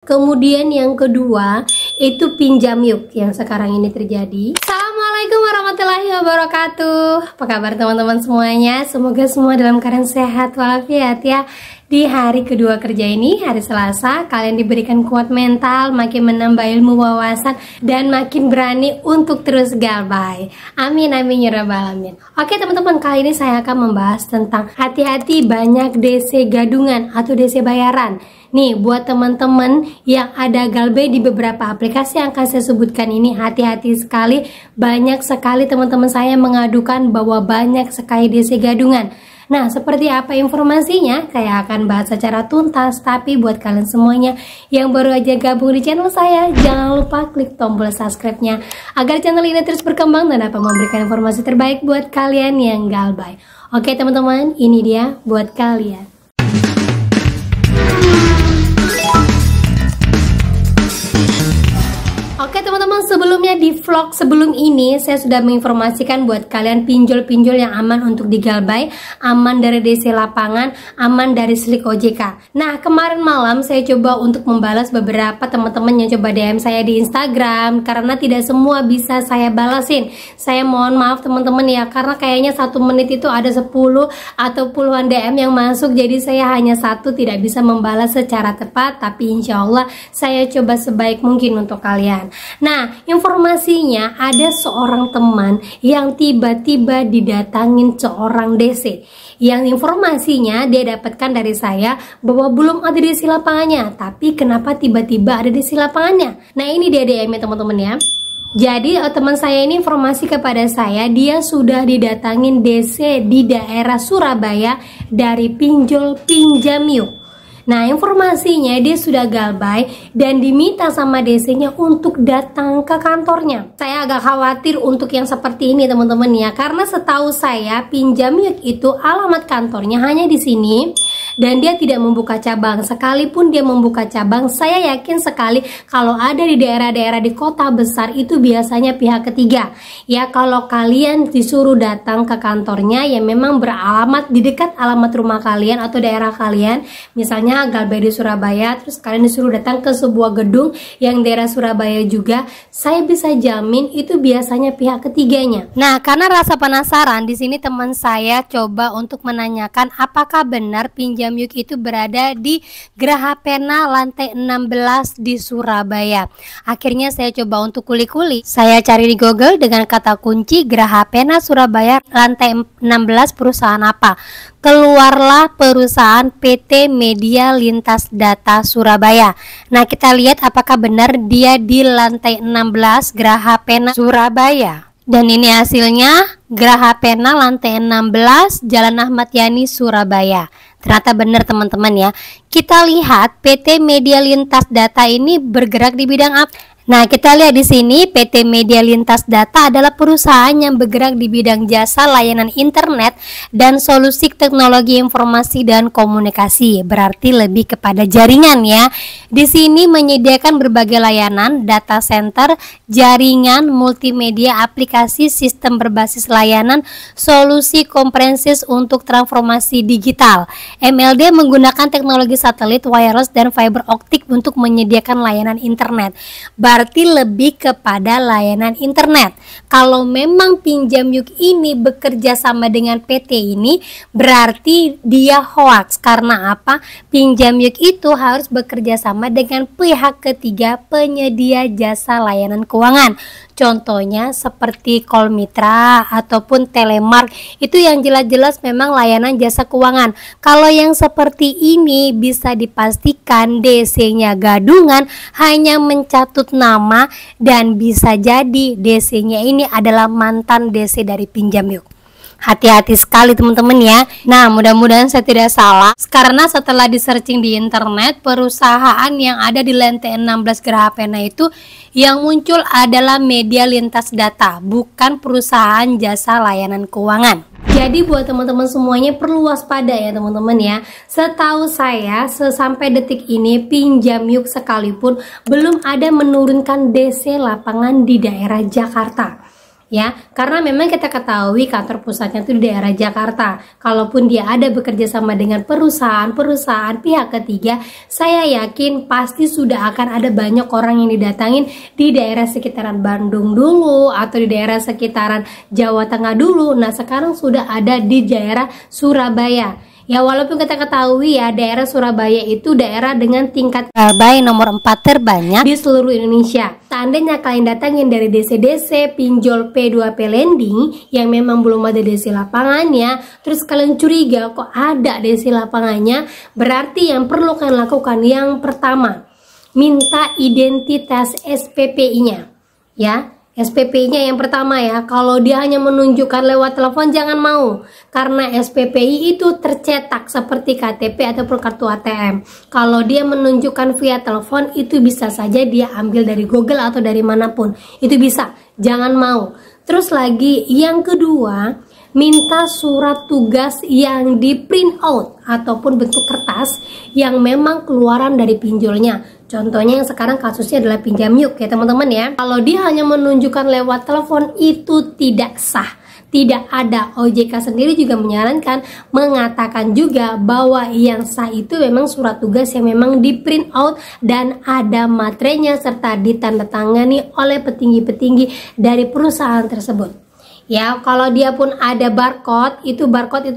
Kemudian yang kedua itu pinjam yuk yang sekarang ini terjadi. Assalamualaikum warahmatullahi wabarakatuh. Apa kabar teman-teman semuanya? Semoga semua dalam keadaan sehat walafiat ya. Di hari kedua kerja ini, hari Selasa, kalian diberikan kuat mental, makin menambah ilmu wawasan, dan makin berani untuk terus galbay. Amin, amin, ya rabbal alamin. Oke teman-teman, kali ini saya akan membahas tentang hati-hati banyak DC gadungan atau DC bayaran. Nih, buat teman-teman yang ada galbay di beberapa aplikasi yang akan saya sebutkan ini, hati-hati sekali. Banyak sekali teman-teman saya mengadukan bahwa banyak sekali DC gadungan. Nah, seperti apa informasinya? Saya akan bahas secara tuntas. Tapi buat kalian semuanya yang baru aja gabung di channel saya, jangan lupa klik tombol subscribe-nya agar channel ini terus berkembang dan dapat memberikan informasi terbaik buat kalian yang galbay. Oke teman-teman, ini dia buat kalian. Oke teman-teman, sebelumnya di vlog sebelum ini saya sudah menginformasikan buat kalian pinjol-pinjol yang aman untuk digalbay, aman dari DC lapangan, aman dari slik OJK. Nah, kemarin malam saya coba untuk membalas beberapa teman-teman yang coba DM saya di Instagram, karena tidak semua bisa saya balasin. Saya mohon maaf teman-teman ya, karena kayaknya 1 menit itu ada 10 atau puluhan DM yang masuk, jadi saya hanya satu tidak bisa membalas secara tepat, tapi insya Allah saya coba sebaik mungkin untuk kalian. Nah, informasinya ada seorang teman yang tiba-tiba didatangin seorang DC. Yang informasinya dia dapatkan dari saya bahwa belum ada DC lapangannya, tapi kenapa tiba-tiba ada DC lapangannya? Nah, ini dia DM-nya teman-teman ya. Jadi teman saya ini informasi kepada saya, dia sudah didatangin DC di daerah Surabaya dari pinjol pinjam yuk. Nah, informasinya dia sudah galbay dan diminta sama DC-nya untuk datang ke kantornya. Saya agak khawatir untuk yang seperti ini teman-teman ya, karena setahu saya pinjam yuk itu alamat kantornya hanya di sini dan dia tidak membuka cabang. Sekalipun dia membuka cabang, saya yakin sekali kalau ada di daerah-daerah di kota besar itu biasanya pihak ketiga. Ya, kalau kalian disuruh datang ke kantornya yang memang beralamat di dekat alamat rumah kalian atau daerah kalian, misalnya galbay di Surabaya, terus kalian disuruh datang ke sebuah gedung yang daerah Surabaya juga, saya bisa jamin itu biasanya pihak ketiganya. Nah, karena rasa penasaran, di sini teman saya coba untuk menanyakan apakah benar pinjam yuk itu berada di Geraha Pena lantai 16 di Surabaya. Akhirnya saya coba untuk kuli-kuli. Saya cari di Google dengan kata kunci Geraha Pena Surabaya lantai 16 perusahaan apa. Keluarlah perusahaan PT Media Lintas Data Surabaya. Nah, kita lihat apakah benar dia di lantai 16 Geraha Pena Surabaya. Dan ini hasilnya, Geraha Pena lantai 16 Jalan Ahmad Yani Surabaya. Ternyata benar teman-teman ya. Kita lihat PT Media Lintas Data ini bergerak di bidang apa? Nah, kita lihat di sini PT Media Lintas Data adalah perusahaan yang bergerak di bidang jasa layanan internet dan solusi teknologi informasi dan komunikasi. Berarti lebih kepada jaringan ya. Di sini menyediakan berbagai layanan, data center, jaringan, multimedia, aplikasi, sistem berbasis layanan, solusi komprehensif untuk transformasi digital. MLD menggunakan teknologi satelit, wireless, dan fiber optik untuk menyediakan layanan internet. Berarti lebih kepada layanan internet. Kalau memang pinjam yuk ini bekerja sama dengan PT ini, berarti dia hoax. Karena apa? Pinjam yuk itu harus bekerja sama dengan pihak ketiga penyedia jasa layanan keuangan. Contohnya seperti Kolmitra ataupun Telemark, itu yang jelas-jelas memang layanan jasa keuangan. Kalau yang seperti ini bisa dipastikan DC-nya gadungan, hanya mencatut nama, dan bisa jadi DC-nya ini adalah mantan DC dari pinjam yuk. Hati-hati sekali teman-teman ya. Nah, mudah-mudahan saya tidak salah, karena setelah di searching di internet, perusahaan yang ada di lantai 16 Geraha Pena itu yang muncul adalah Media Lintas Data, bukan perusahaan jasa layanan keuangan. Jadi buat teman-teman semuanya perlu waspada ya teman-teman ya. Setahu saya sampai detik ini pinjam yuk sekalipun belum ada menurunkan DC lapangan di daerah Jakarta. ya, karena memang kita ketahui kantor pusatnya itu di daerah Jakarta. Kalaupun dia ada bekerja sama dengan perusahaan pihak ketiga, saya yakin pasti sudah akan ada banyak orang yang didatangin di daerah sekitaran Bandung dulu atau di daerah sekitaran Jawa Tengah dulu. Nah, sekarang sudah ada di daerah Surabaya. Ya, walaupun kita ketahui ya daerah Surabaya itu daerah dengan tingkat galbay nomor 4 terbanyak di seluruh Indonesia. Seandainya kalian datangin dari DC-DC pinjol P2P lending yang memang belum ada DC lapangannya, terus kalian curiga kok ada DC lapangannya, berarti yang perlu kalian lakukan yang pertama, minta identitas SPPI-nya. Ya, SPPI-nya yang pertama ya. Kalau dia hanya menunjukkan lewat telepon, jangan mau, karena SPPI itu tercetak seperti KTP ataupun kartu ATM. Kalau dia menunjukkan via telepon, itu bisa saja dia ambil dari Google atau dari manapun, itu bisa, jangan mau. Terus lagi yang kedua, minta surat tugas yang di print out ataupun bentuk kertas yang memang keluaran dari pinjolnya. Contohnya yang sekarang kasusnya adalah pinjam yuk ya teman-teman ya. Kalau dia hanya menunjukkan lewat telepon, itu tidak sah, tidak ada. OJK sendiri juga menyarankan, mengatakan juga bahwa yang sah itu memang surat tugas yang memang di print out dan ada materainya serta ditandatangani oleh petinggi-petinggi dari perusahaan tersebut. Ya, kalau dia pun ada barcode itu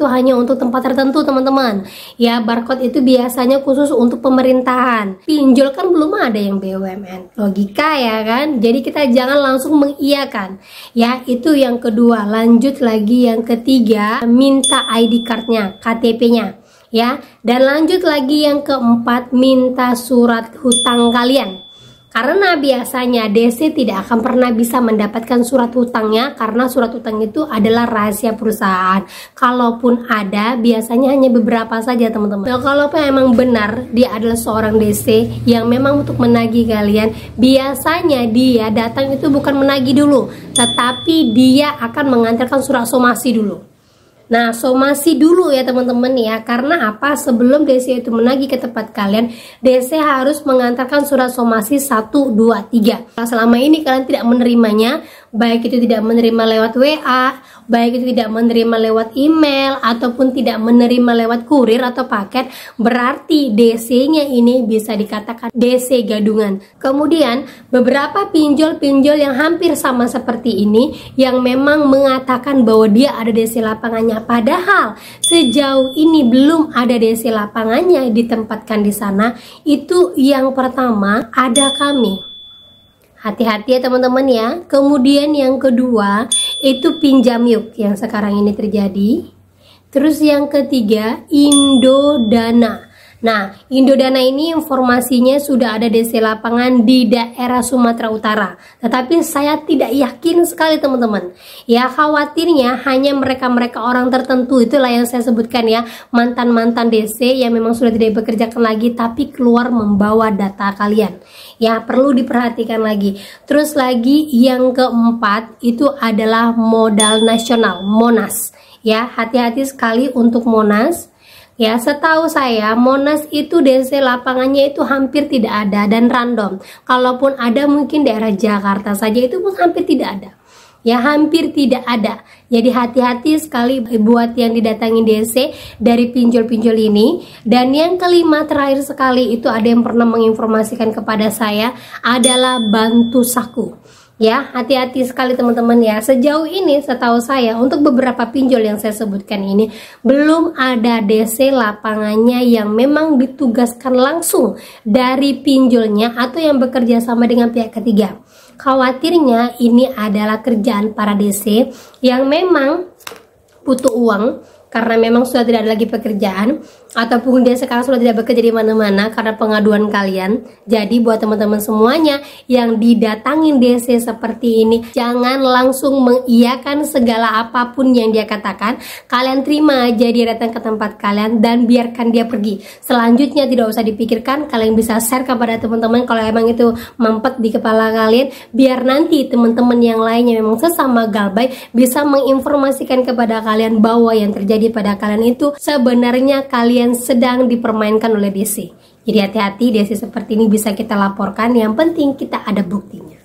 hanya untuk tempat tertentu teman-teman. Ya, barcode itu biasanya khusus untuk pemerintahan. Pinjol kan belum ada yang BUMN. Logika ya kan? Jadi kita jangan langsung mengiyakan. Ya, itu yang kedua. Lanjut lagi yang ketiga, minta ID cardnya, KTP-nya. Ya, dan lanjut lagi yang keempat, minta surat hutang kalian. Karena biasanya DC tidak akan pernah bisa mendapatkan surat hutangnya, karena surat hutang itu adalah rahasia perusahaan. Kalaupun ada, biasanya hanya beberapa saja teman-teman. Nah, kalaupun emang benar dia adalah seorang DC yang memang untuk menagih kalian, biasanya dia datang itu bukan menagih dulu, tetapi dia akan mengantarkan surat somasi dulu. Nah, somasi dulu ya teman-teman ya. Karena apa? Sebelum DC itu menagih ke tempat kalian, DC harus mengantarkan surat somasi 1, 2, 3. Kalau selama ini kalian tidak menerimanya, baik itu tidak menerima lewat WA, baik itu tidak menerima lewat email, ataupun tidak menerima lewat kurir atau paket, berarti DC-nya ini bisa dikatakan DC gadungan. Kemudian beberapa pinjol-pinjol yang hampir sama seperti ini, yang memang mengatakan bahwa dia ada DC lapangannya, padahal sejauh ini belum ada DC lapangannya ditempatkan di sana. Itu yang pertama, ada kami. Hati-hati ya teman-teman ya. Kemudian yang kedua itu pinjam yuk yang sekarang ini terjadi. Terus yang ketiga Indodana. Nah, Indodana ini informasinya sudah ada DC lapangan di daerah Sumatera Utara. Tetapi saya tidak yakin sekali teman-teman. Ya, khawatirnya hanya mereka-mereka orang tertentu, itulah yang saya sebutkan ya, mantan-mantan DC yang memang sudah tidak bekerjakan lagi tapi keluar membawa data kalian. Ya, perlu diperhatikan lagi. Terus lagi yang keempat itu adalah modal nasional, Monas. Ya, hati-hati sekali untuk Monas. Ya, setahu saya Monas itu DC lapangannya itu hampir tidak ada dan random. Kalaupun ada mungkin daerah Jakarta saja, itu pun hampir tidak ada. Ya, hampir tidak ada. Jadi hati-hati sekali buat yang didatangi DC dari pinjol-pinjol ini. Dan yang kelima terakhir sekali itu ada yang pernah menginformasikan kepada saya adalah Bantu Saku. Ya, hati-hati sekali teman-teman ya. Sejauh ini setahu saya untuk beberapa pinjol yang saya sebutkan ini belum ada DC lapangannya yang memang ditugaskan langsung dari pinjolnya atau yang bekerja sama dengan pihak ketiga. Khawatirnya ini adalah kerjaan para DC yang memang butuh uang karena memang sudah tidak ada lagi pekerjaan, ataupun dia sekarang sudah tidak bekerja di mana-mana karena pengaduan kalian. Jadi buat teman-teman semuanya yang didatangin DC seperti ini, jangan langsung mengiyakan segala apapun yang dia katakan. Kalian terima aja dia datang ke tempat kalian dan biarkan dia pergi. Selanjutnya tidak usah dipikirkan, kalian bisa share kepada teman-teman kalau emang itu mampet di kepala kalian, biar nanti teman-teman yang lainnya memang sesama galbay bisa menginformasikan kepada kalian bahwa yang terjadi pada kalian itu sebenarnya kalian sedang dipermainkan oleh DC. Jadi hati-hati, DC seperti ini bisa kita laporkan, yang penting kita ada buktinya.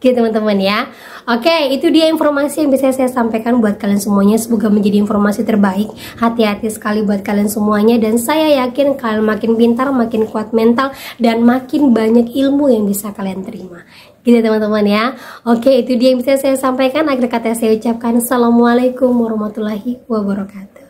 gitu teman-teman ya. Oke, itu dia informasi yang bisa saya sampaikan buat kalian semuanya. Semoga menjadi informasi terbaik. Hati-hati sekali buat kalian semuanya, dan saya yakin kalian makin pintar, makin kuat mental, dan makin banyak ilmu yang bisa kalian terima. Gitu teman-teman ya. Oke, itu dia yang bisa saya sampaikan. Akhir kata saya ucapkan assalamualaikum warahmatullahi wabarakatuh.